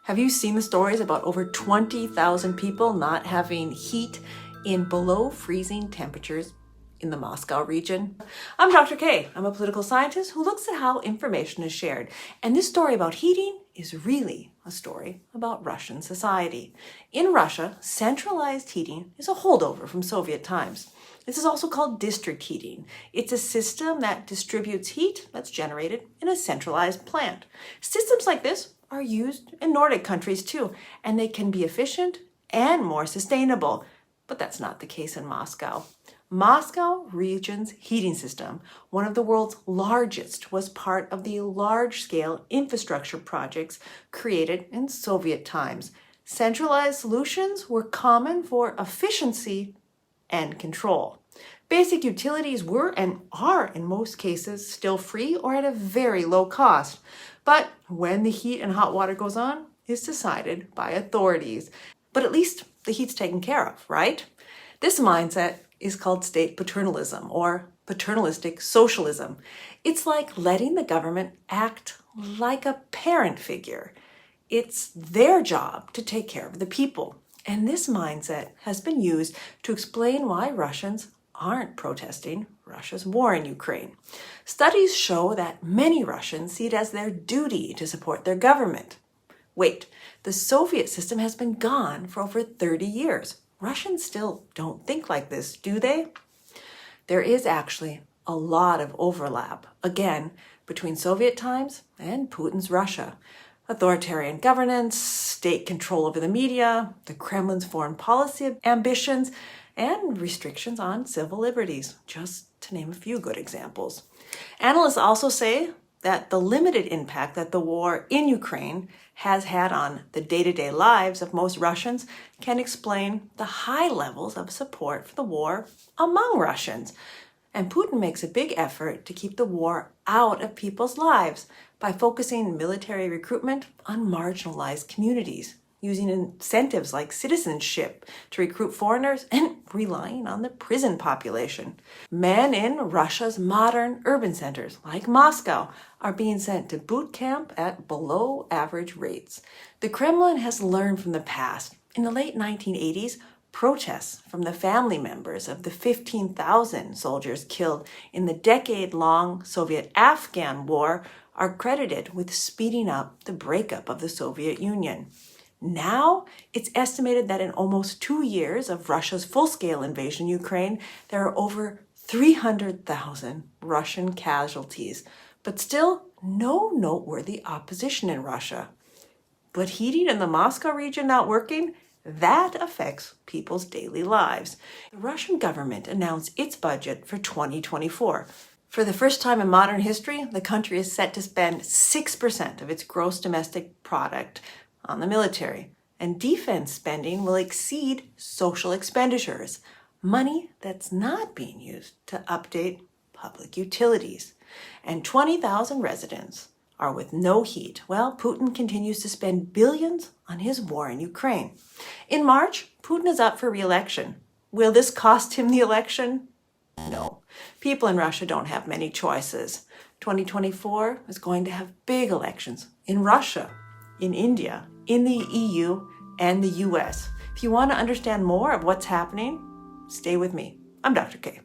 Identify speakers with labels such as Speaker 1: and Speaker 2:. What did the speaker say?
Speaker 1: Have you seen the stories about over 20,000 people not having heat in below freezing temperatures in the Moscow region? I'm Dr. K. I'm a political scientist who looks at how information is shared. And this story about heating is really a story about Russian society. In Russia, centralized heating is a holdover from Soviet times. This is also called district heating. It's a system that distributes heat that's generated in a centralized plant. Systems like this are used in Nordic countries too, and they can be efficient and more sustainable. But that's not the case in Moscow. Moscow region's heating system, one of the world's largest, was part of the large-scale infrastructure projects created in Soviet times. Centralized solutions were common for efficiency and control. Basic utilities were and are in most cases still free or at a very low cost. But when the heat and hot water goes on, is decided by authorities. But at least the heat's taken care of, right? This mindset is called state paternalism or paternalistic socialism. It's like letting the government act like a parent figure. It's their job to take care of the people. And this mindset has been used to explain why Russians aren't protesting Russia's war in Ukraine. Studies show that many Russians see it as their duty to support their government. Wait, the Soviet system has been gone for over 30 years. Russians still don't think like this, do they? There is actually a lot of overlap, again, between Soviet times and Putin's Russia. Authoritarian governance, state control over the media, the Kremlin's foreign policy ambitions, and restrictions on civil liberties, just to name a few good examples. Analysts also say that the limited impact that the war in Ukraine has had on the day-to-day lives of most Russians can explain the high levels of support for the war among Russians. And Putin makes a big effort to keep the war out of people's lives by focusing military recruitment on marginalized communities, using incentives like citizenship to recruit foreigners, and relying on the prison population. Men in Russia's modern urban centers, like Moscow, are being sent to boot camp at below average rates. The Kremlin has learned from the past. In the late 1980s, protests from the family members of the 15,000 soldiers killed in the decade-long Soviet-Afghan war are credited with speeding up the breakup of the Soviet Union. Now, it's estimated that in almost 2 years of Russia's full-scale invasion of Ukraine, there are over 300,000 Russian casualties, but still no noteworthy opposition in Russia. But heating in the Moscow region not working? That affects people's daily lives. The Russian government announced its budget for 2024. For the first time in modern history, the country is set to spend 6% of its gross domestic product on the military, and defense spending will exceed social expenditures, money that's not being used to update public utilities. And 20,000 residents are with no heat while Putin continues to spend billions on his war in Ukraine. In March, Putin is up for re-election. Will this cost him the election? No. People in Russia don't have many choices. 2024 is going to have big elections in Russia, in India, in the EU, and the US. If you want to understand more of what's happening, stay with me. I'm Dr. K.